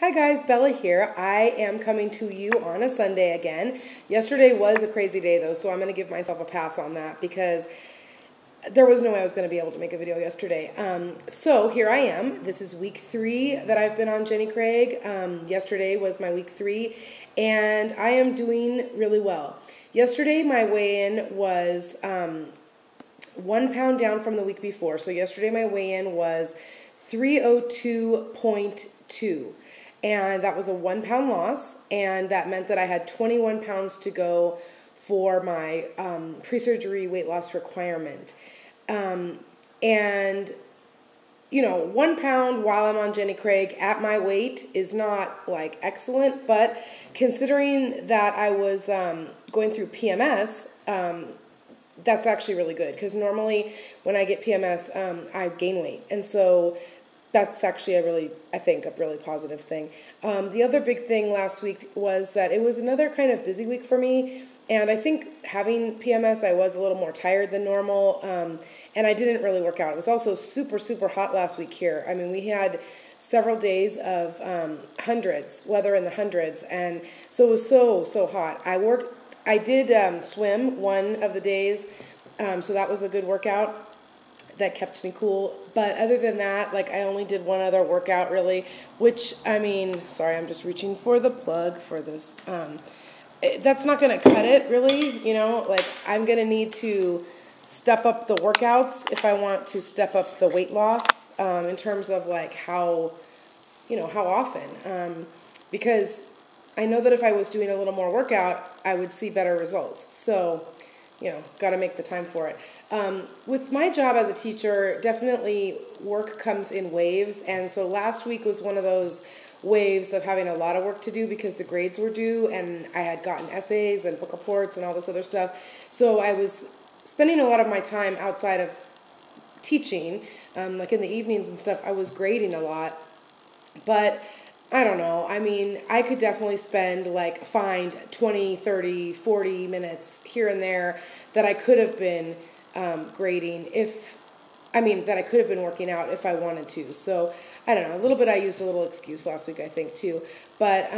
Hi guys, Bella here. I am coming to you on a Sunday again. Yesterday was a crazy day though, so I'm going to give myself a pass on that because there was no way I was going to be able to make a video yesterday. So here I am. This is week 3 that I've been on Jenny Craig. Yesterday was my week 3 and I am doing really well. Yesterday my weigh-in was 1 pound down from the week before. So yesterday my weigh-in was 302.2. And that was a 1 pound loss, and that meant that I had 21 pounds to go for my pre-surgery weight loss requirement. And, you know, 1 pound while I'm on Jenny Craig at my weight is not like excellent, but considering that I was going through PMS, that's actually really good because normally when I get PMS, I gain weight. And so that's actually I think a really positive thing. The other big thing last week was that it was another kind of busy week for me. And I think having PMS, I was a little more tired than normal. And I didn't really work out. It was also super, super hot last week here. I mean, we had several days of weather in the hundreds. And so it was so hot. I did swim one of the days. So that was a good workout. That kept me cool. But other than that, like I only did one other workout really, which I mean, sorry, I'm just reaching for the plug for this. That's not going to cut it really, you know, like I'm going to need to step up the workouts if I want to step up the weight loss in terms of like how often, because I know that if I was doing a little more workout, I would see better results. So, you know, got to make the time for it. With my job as a teacher, definitely work comes in waves. And so last week was one of those waves of having a lot of work to do because the grades were due and I had gotten essays and book reports and all this other stuff. So I was spending a lot of my time outside of teaching, like in the evenings and stuff. I was grading a lot, but I don't know. I mean, I could definitely find 20, 30, 40 minutes here and there that I could have been grading that I could have been working out if I wanted to. So, I don't know. A little bit I used a little excuse last week, I think, too. But,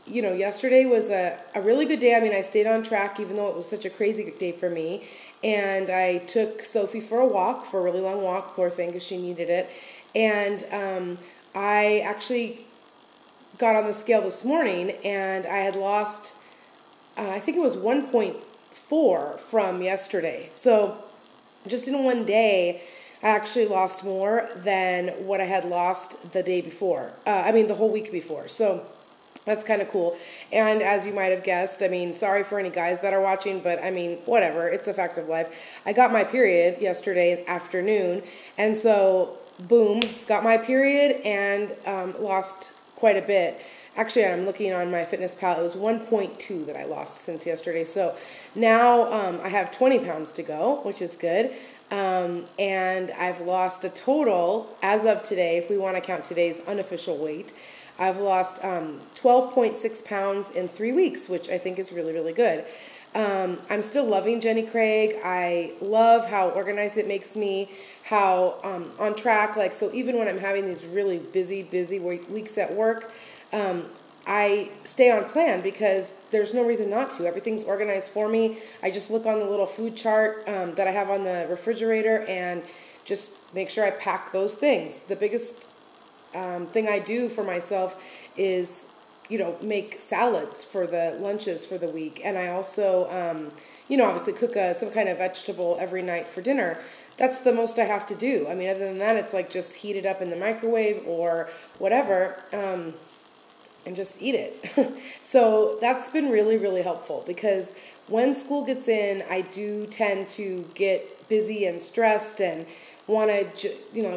you know, yesterday was a really good day. I mean, I stayed on track even though it was such a crazy day for me. And I took Sophie for a really long walk, poor thing, because she needed it. And I actually got on the scale this morning and I had lost, I think it was 1.4 from yesterday. So just in one day, I actually lost more than what I had lost the day before. The whole week before. So that's kind of cool. And as you might have guessed, I mean, sorry for any guys that are watching, but I mean, whatever. It's a fact of life. I got my period yesterday afternoon. And so, boom, got my period and lost quite a bit. Actually, I'm looking on my MyFitnessPal. It was 1.2 that I lost since yesterday. So now I have 20 pounds to go, which is good. And I've lost a total, as of today, if we want to count today's unofficial weight, I've lost 12.6 pounds in 3 weeks, which I think is really, really good. I'm still loving Jenny Craig. I love how organized it makes me, how on track, like, so even when I'm having these really busy weeks at work, I stay on plan because there's no reason not to. Everything's organized for me. I just look on the little food chart that I have on the refrigerator and just make sure I pack those things. The biggest thing I do for myself is, you know, make salads for the lunches for the week. And I also, obviously cook some kind of vegetable every night for dinner. That's the most I have to do. I mean, other than that, it's like just heat it up in the microwave or whatever, and just eat it. So that's been really, really helpful because when school gets in, I do tend to get busy and stressed and want to,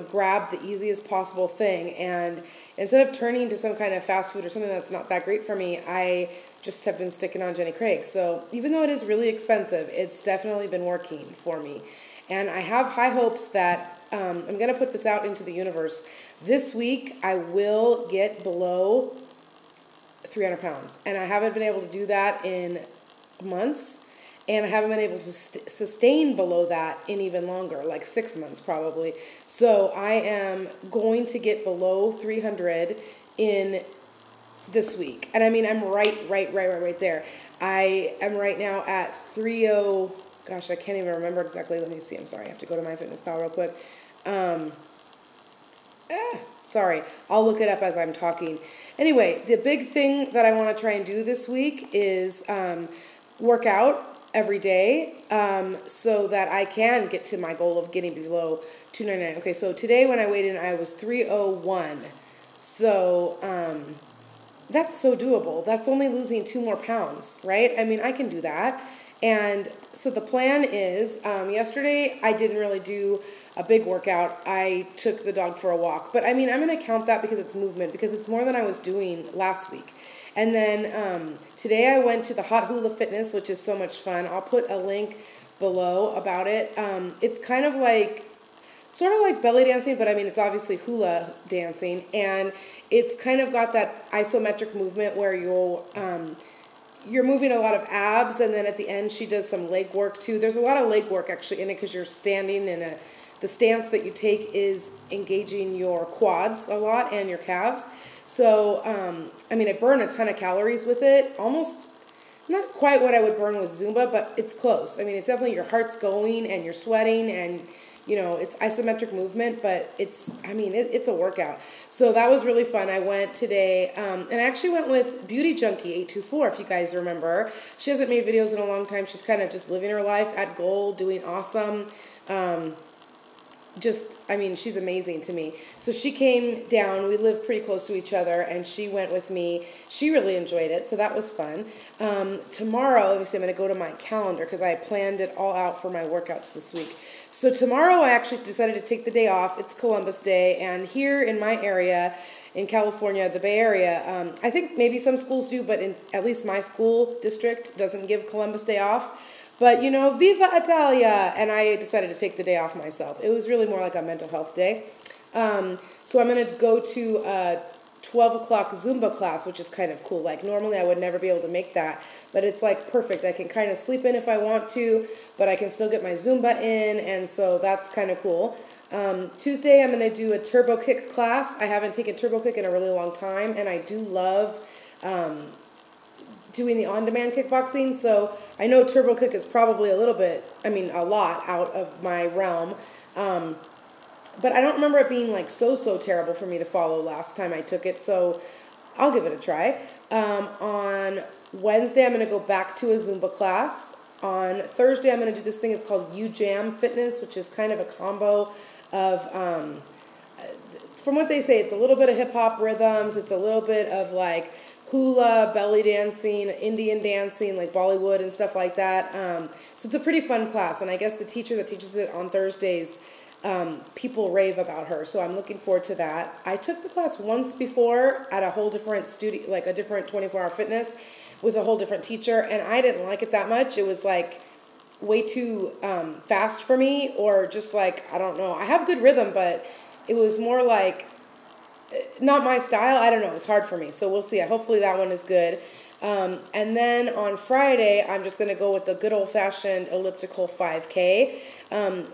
grab the easiest possible thing. And instead of turning to some kind of fast food or something that's not that great for me, I just have been sticking on Jenny Craig. So even though it is really expensive, it's definitely been working for me. And I have high hopes that I'm going to put this out into the universe. This week, I will get below 300 pounds. And I haven't been able to do that in months. And I haven't been able to sustain below that in even longer, like 6 months probably. So I am going to get below 300 in this week. And I mean, I'm right there. I am right now at 30, gosh, I can't even remember exactly. Let me see. I'm sorry. I have to go to MyFitnessPal real quick. Sorry. I'll look it up as I'm talking. Anyway, the big thing that I want to try and do this week is work out every day so that I can get to my goal of getting below 299. Okay, so today when I weighed in, I was 301. So that's so doable. That's only losing 2 more pounds, right? I mean, I can do that. And so the plan is, yesterday I didn't really do a big workout. I took the dog for a walk. But I mean, I'm going to count that because it's movement, because it's more than I was doing last week. And then today I went to the Hot Hula Fitness, which is so much fun. I'll put a link below about it. It's kind of like, sort of like belly dancing, but I mean, it's obviously hula dancing. And it's kind of got that isometric movement where you're moving a lot of abs, and then at the end she does some leg work too. There's a lot of leg work actually in it because you're standing in the stance that you take is engaging your quads a lot and your calves. So, I mean, I burn a ton of calories with it, almost not quite what I would burn with Zumba, but it's close. I mean, it's definitely your heart's going and you're sweating and, you know, it's isometric movement, but it's a workout. So that was really fun. I went today, and I actually went with Beauty Junkie 824, if you guys remember. She hasn't made videos in a long time. She's kind of just living her life at goal, doing awesome. She's amazing to me. So she came down. We live pretty close to each other, and she went with me. She really enjoyed it, so that was fun. Tomorrow, let me see, I'm going to go to my calendar because I planned it all out for my workouts this week. So tomorrow, I actually decided to take the day off. It's Columbus Day, and here in my area, in California, the Bay Area, I think maybe some schools do, but at least my school district doesn't give Columbus Day off. But, you know, Viva Italia! And I decided to take the day off myself. It was really more like a mental health day. So I'm going to go to a 12 o'clock Zumba class, which is kind of cool. Like, normally I would never be able to make that, but it's, like, perfect. I can kind of sleep in if I want to, but I can still get my Zumba in, and so that's kind of cool. Tuesday I'm going to do a Turbo Kick class. I haven't taken Turbo Kick in a really long time, and I do love doing the on-demand kickboxing, so I know Turbo Kick is probably a lot out of my realm, but I don't remember it being like so terrible for me to follow last time I took it, so I'll give it a try. On Wednesday, I'm going to go back to a Zumba class. On Thursday, I'm going to do this thing, it's called U-Jam Fitness, which is kind of a combo of, from what they say, it's a little bit of hip-hop rhythms, it's a little bit of like hula, belly dancing, Indian dancing, like Bollywood and stuff like that. So it's a pretty fun class, and I guess the teacher that teaches it on Thursdays, people rave about her, so I'm looking forward to that. I took the class once before at a whole different studio, like a different 24-hour fitness with a whole different teacher, and I didn't like it that much. It was like way too fast for me, or just like, I don't know. I have good rhythm, but it was more like not my style. I don't know. It was hard for me. So we'll see. Hopefully that one is good. And then on Friday, I'm just going to go with the good old-fashioned elliptical 5K,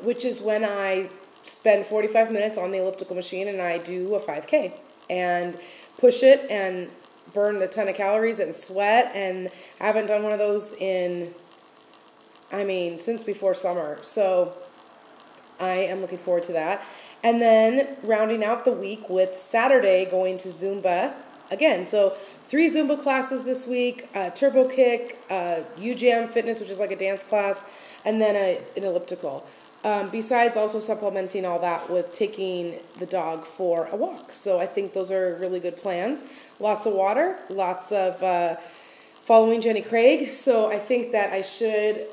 which is when I spend 45 minutes on the elliptical machine and I do a 5K and push it and burn a ton of calories and sweat. And I haven't done one of those since before summer. So I am looking forward to that. And then rounding out the week with Saturday going to Zumba again. So 3 Zumba classes this week, Turbo Kick, U-Jam Fitness, which is like a dance class, and then an elliptical. Besides also supplementing all that with taking the dog for a walk. So I think those are really good plans. Lots of water, lots of following Jenny Craig. So I think that I should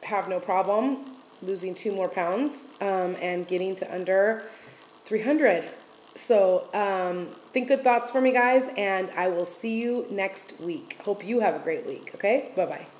have no problem losing 2 more pounds and getting to under 300. So think good thoughts for me, guys, and I will see you next week. Hope you have a great week, okay? Bye-bye.